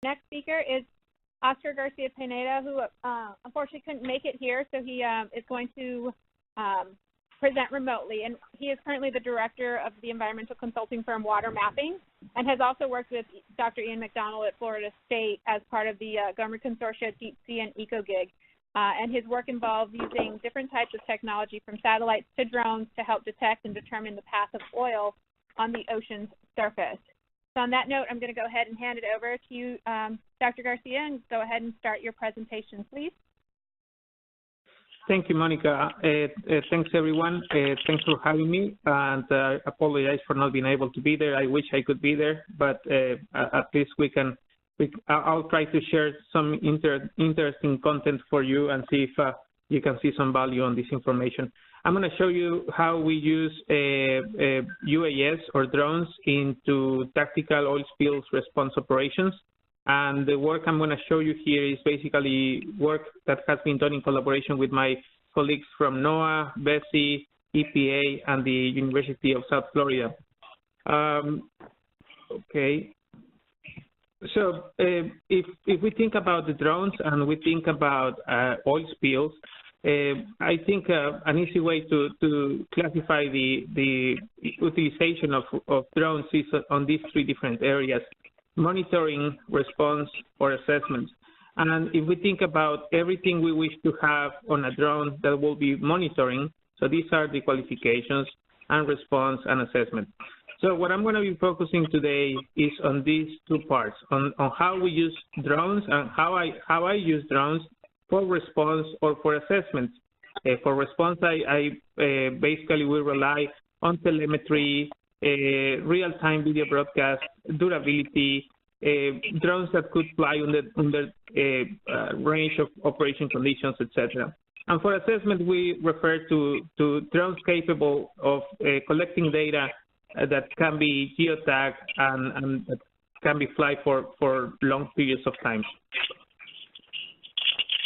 Next speaker is Oscar Garcia-Pineda, who unfortunately couldn't make it here, so he is going to present remotely. And he is currently the director of the environmental consulting firm Water Mapping, and has also worked with Dr. Ian McDonald at Florida State as part of the Gomer Consortia Deep Sea and EcoGig. And his work involves using different types of technology from satellites to drones to help detect and determine the path of oil on the ocean's surface. So on that note, I'm going to go ahead and hand it over to you, Dr. Garcia, and go ahead and start your presentation, please. Thank you, Monica. Thanks, everyone. Thanks for having me, and I apologize for not being able to be there. I wish I could be there, but at least I'll try to share some interesting content for you and see if you can see some value on this information. I'm going to show you how we use UAS or drones into tactical oil spills response operations. And the work I'm going to show you here is basically work that has been done in collaboration with my colleagues from NOAA, BESI, EPA, and the University of South Florida. Okay. So if we think about the drones and we think about oil spills, I think an easy way to classify the utilization of drones is on these three different areas: monitoring, response, or assessment. And if we think about everything we wish to have on a drone that will be monitoring, so these are the qualifications, and response and assessment. So what I'm going to be focusing today is on these two parts, on how we use drones and how I use drones for response or for assessment. For response, I basically will rely on telemetry, real-time video broadcast, durability, drones that could fly under range of operation conditions, etc. And for assessment, we refer to drones capable of collecting data that can be geotagged and that can be fly for long periods of time.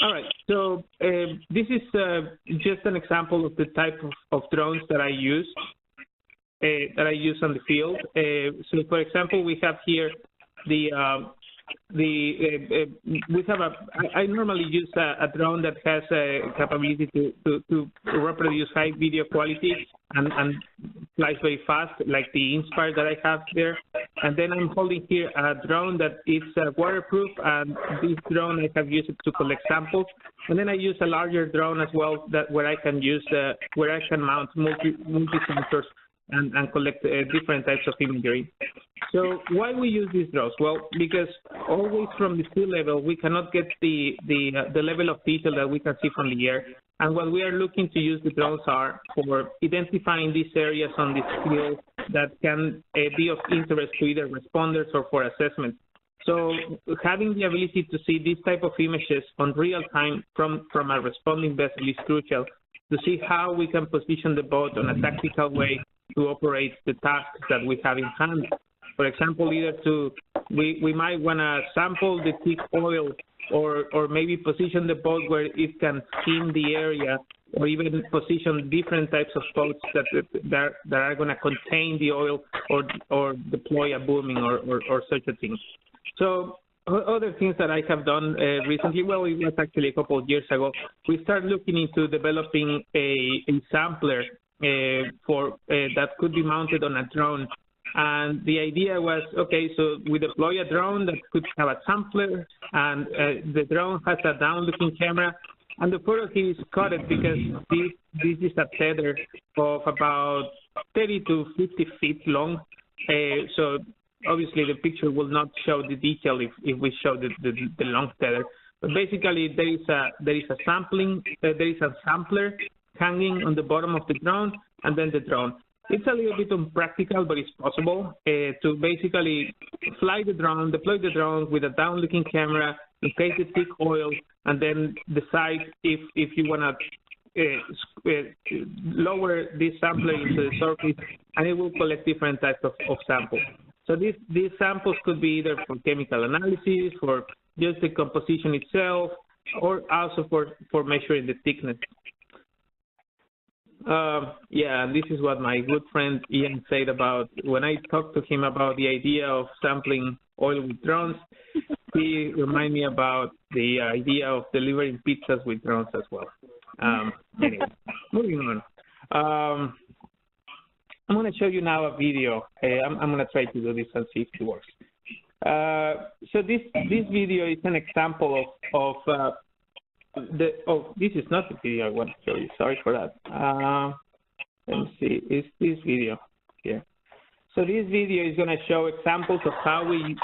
All right, so this is just an example of the type of drones that I use on the field. So, for example, we have here I normally use a drone that has a capability to reproduce high video quality and flies very fast, like the Inspire that I have there. And then I'm holding here a drone that is waterproof, and this drone I have used it to collect samples. And then I use a larger drone as well where I can mount multi sensors and collect different types of imagery. So why we use these drones? Well, because always from the sea level, we cannot get the level of detail that we can see from the air. And what we are looking to use the drones are for identifying these areas on the field that can be of interest to either responders or for assessment. So having the ability to see these type of images on real time from a responding vessel is crucial to see how we can position the boat on a tactical way to operate the tasks that we have in hand. For example, either we might want to sample the thick oil, or maybe position the boat where it can skim the area, or even position different types of boats that are going to contain the oil, or deploy a booming or such a thing. So other things that I have done recently, well, it was actually a couple of years ago, we started looking into developing a sampler that could be mounted on a drone. And the idea was, okay, so we deploy a drone that could have a sampler, and the drone has a down-looking camera, and the photo here is coded because this is a tether of about 30 to 50 feet long. So obviously the picture will not show the detail if we show the long tether. But basically there is a sampler hanging on the bottom of the drone, and then the drone. It's a little bit impractical, but it's possible to basically fly the drone, deploy the drone with a down-looking camera, locate the thick oil, and then decide if you want to lower this sampler into the surface, and it will collect different types of samples. So these samples could be either for chemical analysis, for just the composition itself, or also for measuring the thickness. Yeah, this is what my good friend Ian said about when I talked to him about the idea of sampling oil with drones. he reminded me about the idea of delivering pizzas with drones as well. Anyway, moving on. I'm going to show you now a video. I'm going to try to do this and see if it works. So this video is an example of this is not the video I want to show you. Sorry for that. Let me see. It's this video here. So this video is going to show examples of how we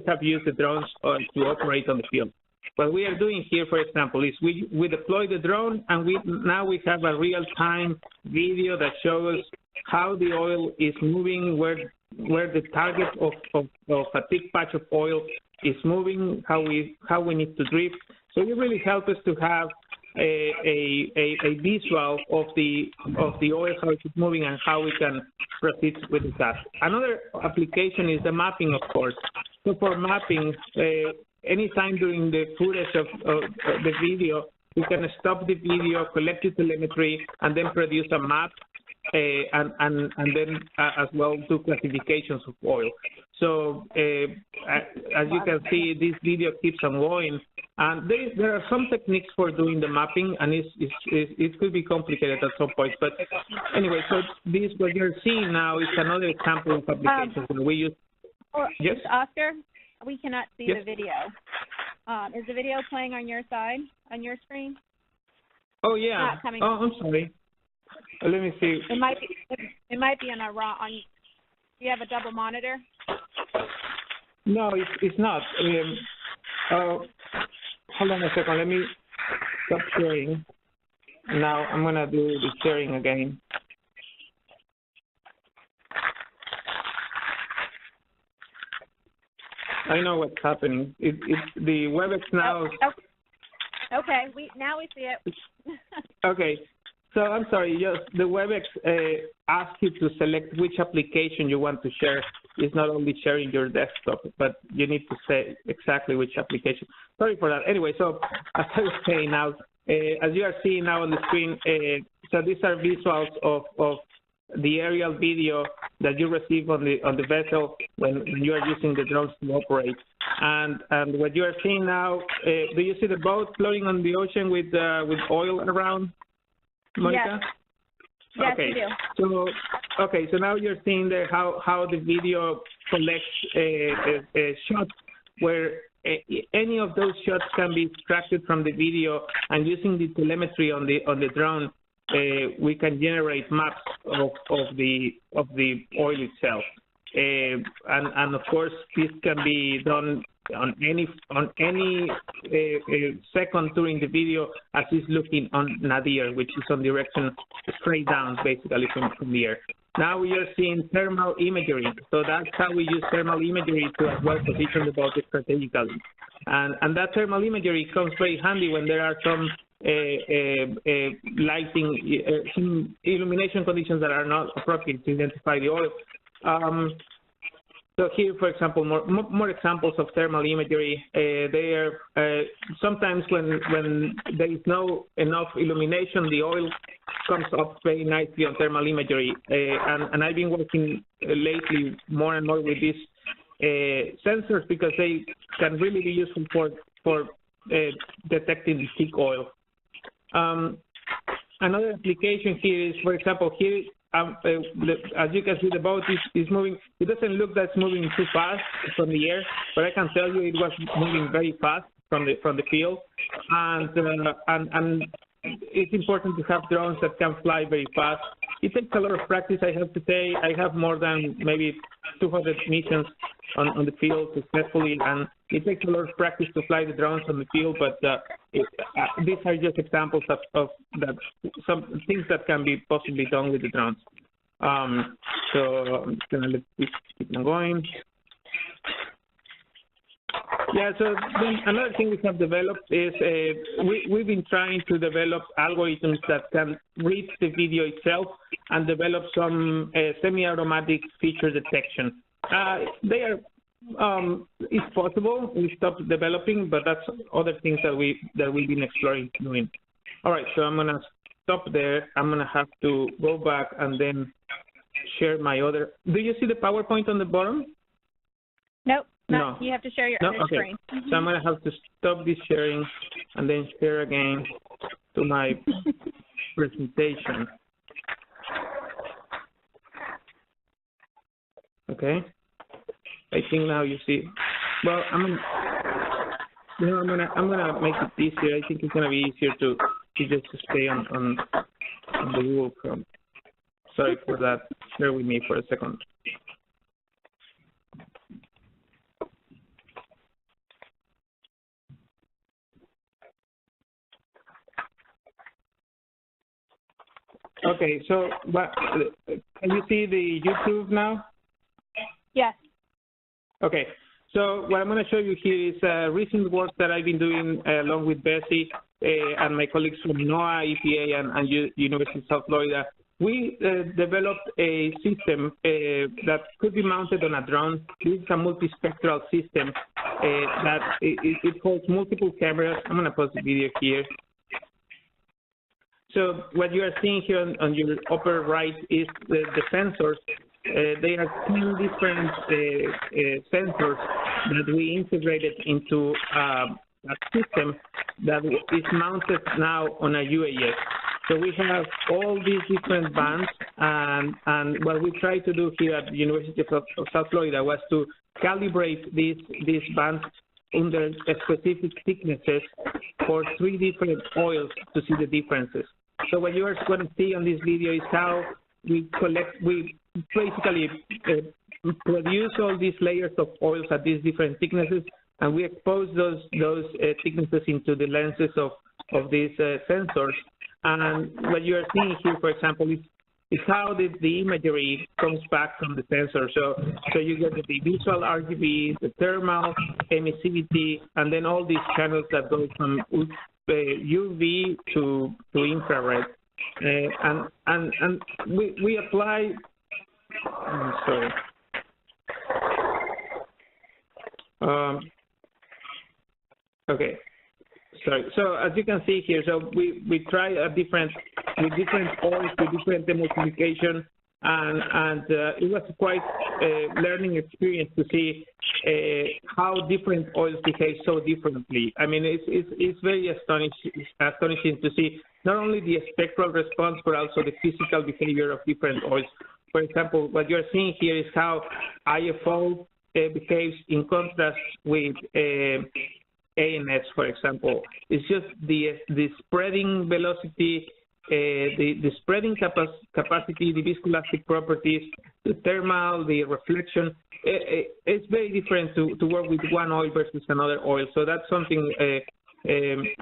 have used the drones to operate on the field. What we are doing here, for example, is we deploy the drone, and now we have a real-time video that shows how the oil is moving, where the target of a thick patch of oil is moving, how we need to drift. So it really helps us to have a visual of the oil, how it's moving, and how we can proceed with the task. Another application is the mapping, of course. So for mapping, anytime during the footage of the video, we can stop the video, collect the telemetry, and then produce a map, and then as well do classifications of oil. So as you can see, this video keeps on going. And there are some techniques for doing the mapping, and it could be complicated at some point. But anyway, so this, what you're seeing now, is another example of applications where we use. Yes, Oscar, we cannot see yes. the video. Is the video playing on your side, on your screen? Oh yeah. Oh, I'm sorry. Let me see. It might be on a raw. Do you have a double monitor? No, it's not. Hold on a second. Let me stop sharing. Now I'm gonna do the sharing again. I know what's happening. It's the WebEx now. Okay. Now we see it. Okay. So I'm sorry. Yes, the WebEx asks you to select which application you want to share. It's not only sharing your desktop, but you need to say exactly which application. Sorry for that. Anyway, so as I was saying now, as you are seeing now on the screen, so these are visuals of the aerial video that you receive on the vessel when you are using the drones to operate. And what you are seeing now, do you see the boat floating on the ocean with oil around, Monica? Yes. Yes, okay. you do. So now you're seeing there how the video collects shots where any of those shots can be extracted from the video, and using the telemetry on the drone, we can generate maps of the oil itself. And of course, this can be done on any second during the video as it's looking on nadir, which is on direction straight down, basically from the air. Now we are seeing thermal imagery. So that's how we use thermal imagery to as well position the boat strategically. And that thermal imagery comes very handy when there are some lighting, some illumination conditions that are not appropriate to identify the oil. So here, for example, more examples of thermal imagery. They are sometimes when there is no enough illumination, the oil comes up very nicely on thermal imagery. And I've been working lately more and more with these sensors because they can really be useful for detecting thick oil. Another application here is, for example, here. As you can see, the boat is moving. It doesn't look that it's moving too fast from the air, but I can tell you it was moving very fast from the field. And it's important to have drones that can fly very fast. It takes a lot of practice, I have to say. I have more than maybe 200 missions on the field successfully, and it takes a lot of practice to fly the drones on the field, but these are just examples of that, some things that can be possibly done with the drones. So I'm just going to let this keep on going. Yeah, so then another thing we have developed is we've been trying to develop algorithms that can read the video itself and develop some semi-automatic feature detection. They are, it's possible. We stopped developing, but that's other things that we've been exploring doing. All right, so I'm gonna stop there. I'm gonna have to go back and then share my other. Do you see the PowerPoint on the bottom? Nope. No. You have to share your No? other Okay. screen. So I'm going to have to stop this sharing and then share again to my presentation. Okay. I think now you see. Well, I'm gonna make it easier. I think it's gonna be easier to just stay on the Google Chrome. Sorry for that. Bear with me for a second. Okay, so can you see the YouTube now? Yes. Okay, so what I'm going to show you here is recent work that I've been doing along with Bessie and my colleagues from NOAA, EPA, and University of South Florida. We developed a system that could be mounted on a drone. This is a multispectral system that it holds multiple cameras. I'm going to pause the video here. So what you are seeing here on your upper right is the sensors. They are 10 different sensors that we integrated into a system that is mounted now on a UAS. So we have all these different bands, and what we tried to do here at the University of South Florida was to calibrate these bands under specific thicknesses for 3 different oils to see the differences. So what you are going to see on this video is how we basically produce all these layers of oils at these different thicknesses, and we expose those thicknesses into the lenses of these sensors. And what you are seeing here, for example, is how the imagery comes back from the sensor. So you get the visual RGB, the thermal emissivity, and then all these channels that go from UV to infrared. And we apply. Sorry. Okay. Sorry. So as you can see here, so we try with different oils, with different emulsification, and it was quite a learning experience to see how different oils behave so differently. I mean, it's very astonishing to see not only the spectral response, but also the physical behavior of different oils. For example, what you're seeing here is how IFO behaves in contrast with ANS, for example. It's just the spreading velocity, the spreading capacity, the viscoelastic properties, the thermal, the reflection. It's very different to work with one oil versus another oil. So that's something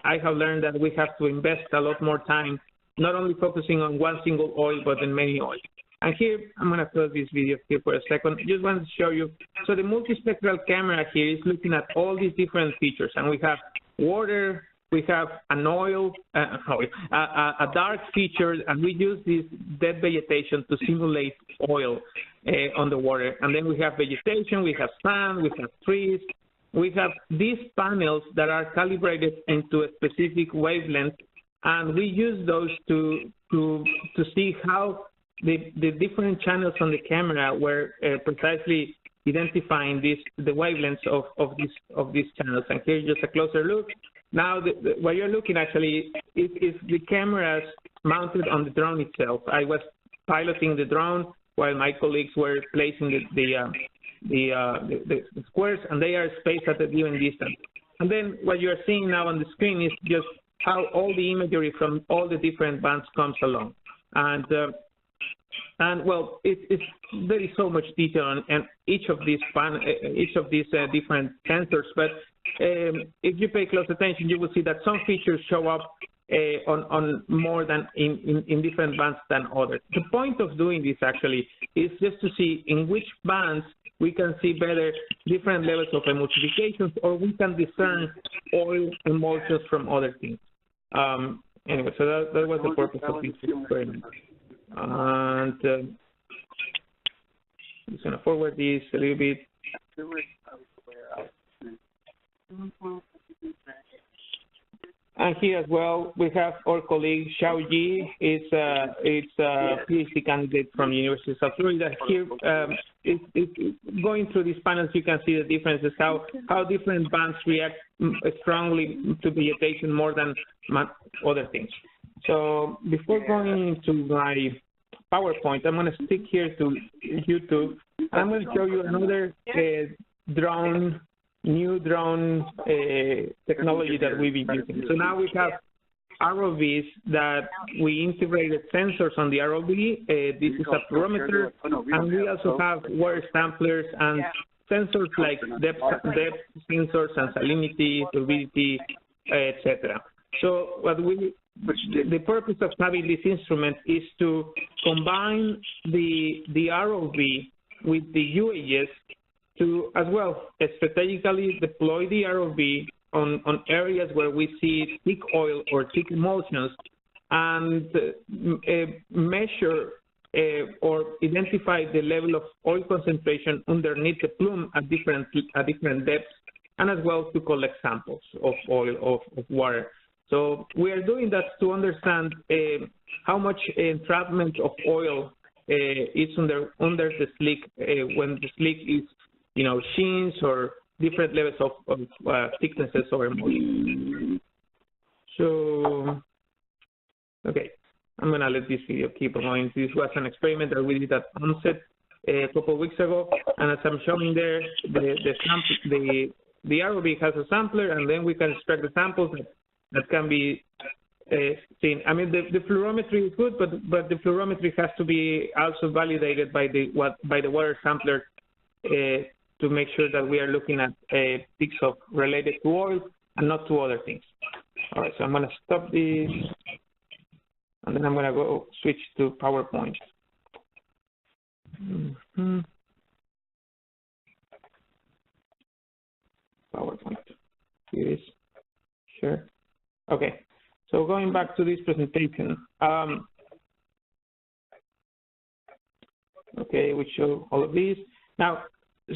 I have learned, that we have to invest a lot more time, not only focusing on one single oil, but in many oils. And here, I'm going to close this video here for a second. Just want to show you. So the multispectral camera here is looking at all these different features. And we have water, we have an oil, a dark feature, and we use this dead vegetation to simulate oil on the water. And then we have vegetation, we have sand, we have trees. We have these panels that are calibrated into a specific wavelength, and we use those to see how the different channels on the camera were precisely identifying the wavelengths of these channels. And here's just a closer look. Now, what you're looking actually is the cameras mounted on the drone itself. I was piloting the drone while my colleagues were placing the squares, and they are spaced at a given distance. And then what you're seeing now on the screen is just how all the imagery from all the different bands comes along. And well, there is so much detail on each of these different sensors. But if you pay close attention, you will see that some features show up on more than in different bands than others. The point of doing this actually is just to see in which bands we can see better different levels of emulsifications, or we can discern oil emulsions from other things. Anyway, so that was the purpose of this experiment. And I'm just going to forward this a little bit. And here as well, we have our colleague Xiao Yi. It's a PhD candidate from the University of South Florida. Here, going through these panels, you can see the differences, how different bands react strongly to vegetation more than other things. So before going into my PowerPoint, I'm going to stick here to YouTube. I'm going to show you another new drone technology that we've been using. So now we have ROVs that we integrated sensors on the ROV. This is a fluorometer, and we also have water samplers and sensors like depth sensors and salinity, turbidity, etc. So the purpose of having this instrument is to combine the ROV with the UAS to, as well, strategically deploy the ROV on areas where we see thick oil or thick emulsions, and measure or identify the level of oil concentration underneath the plume at different depths, and as well to collect samples of oil, of water. So we are doing that to understand how much entrapment of oil is under the slick when the slick is, sheens or different levels of thicknesses or emulsion. So, okay, I'm gonna let this video keep going. This was an experiment that we did at onset a couple of weeks ago, and as I'm showing there, the ROV has a sampler, and then we can extract the samples that can be seen. I mean, the fluorometry is good, but the fluorometry has to be also validated by the water sampler to make sure that we are looking at peaks related to oil and not to other things. All right, so I'm going to stop this, and then I'm going to go switch to PowerPoint. PowerPoint. Here it is. Sure. Okay. So going back to this presentation. Okay, we show all of these. Now,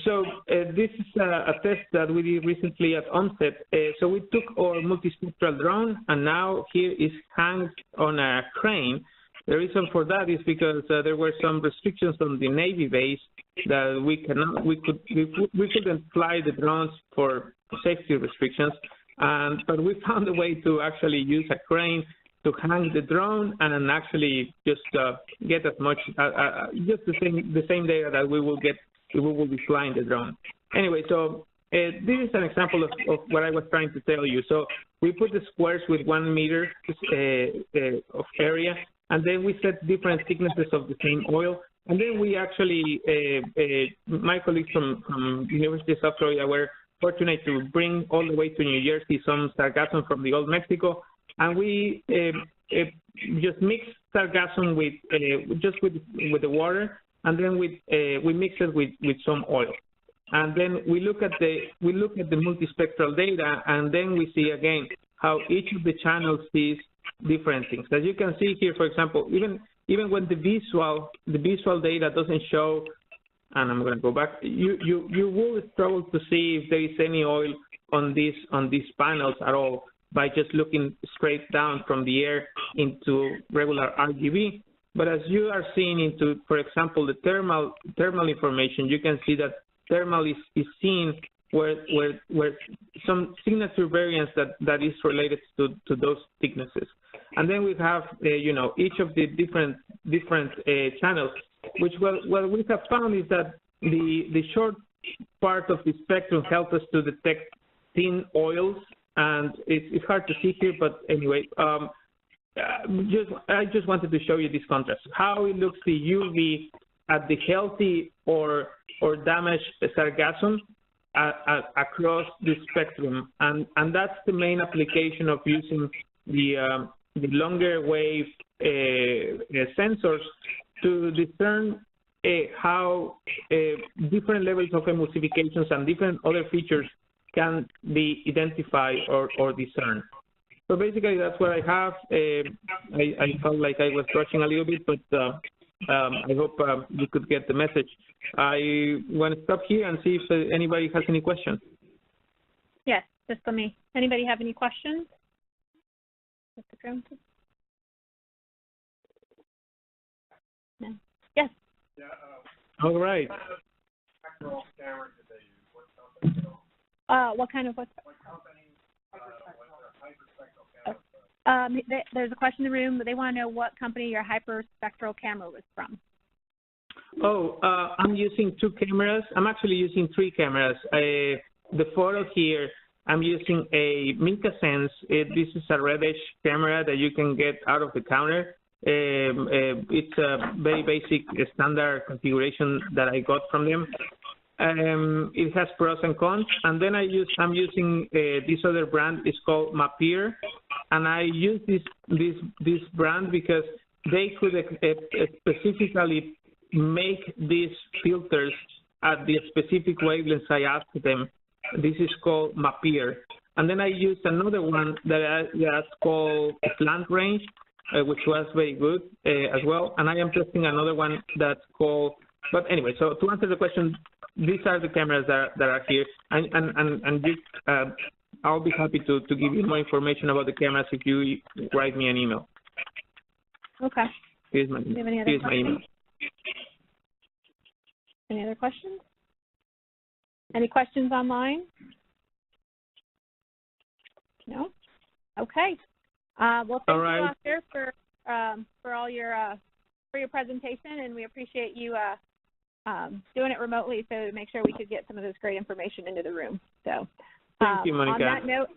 so this is a test that we did recently at onset. So we took our multispectral drone, and now here is hung on a crane. The reason for that is because there were some restrictions on the Navy base that we couldn't fly the drones for safety restrictions, but we found a way to actually use a crane to hang the drone and actually just get as much just the same data that we will get. We will be flying the drone. Anyway, so this is an example of what I was trying to tell you. So we put the squares with 1 meter of area, and then we set different thicknesses of the same oil. And then we actually, my colleagues from University of South Florida were fortunate to bring all the way to New Jersey some sargassum from the old Mexico, and we just mix sargassum with the water, and then we mix it with some oil, and then we look at the multispectral data, and then we see again how each of the channels sees different things. As you can see here, for example, even when the visual data doesn't show, and I'm going to go back, you will struggle to see if there is any oil on these panels at all by just looking straight down from the air into regular RGB. But as you are seeing into, for example, the thermal information, you can see that thermal is seen where some signature variance that is related to those thicknesses. And then we have each of the different channels, which what we have found is that the short part of the spectrum helps us to detect thin oils, and it's hard to see here, but anyway. I just wanted to show you this contrast, how it looks the UV at the healthy or damaged sargassum across the spectrum, and that's the main application of using the longer wave sensors to discern how different levels of emulsifications and different other features can be identified or discerned. So basically, that's what I have. I felt like I was rushing a little bit, but I hope you could get the message. I want to stop here and see if anybody has any questions. Yes, just for me. Anybody have any questions? No. Yes. All right. What kind of what? There's a question in the room. They want to know what company your hyperspectral camera was from. Oh, I'm using 2 cameras. I'm actually using 3 cameras. The photo here, I'm using a MinkaSense. This is a reddish camera that you can get out of the counter. It's a very basic standard configuration that I got from them. It has pros and cons. And then I'm using this other brand. It's called Mapier, and I use this brand because they could specifically make these filters at the specific wavelengths I asked them. This is called Mapier. And then I used another one that's called Slant Range, which was very good as well. And I am testing another one that's called, but anyway, so to answer the question, these are the cameras that are here. And I'll be happy to give you more information about the cameras if you write me an email. Okay. Here's my email. Any other questions? Any questions online? No? Okay. Well, thank you, Oscar, for all your for your presentation, and we appreciate you doing it remotely so to make sure we could get some of this great information into the room. So thank you, Monica. On that note,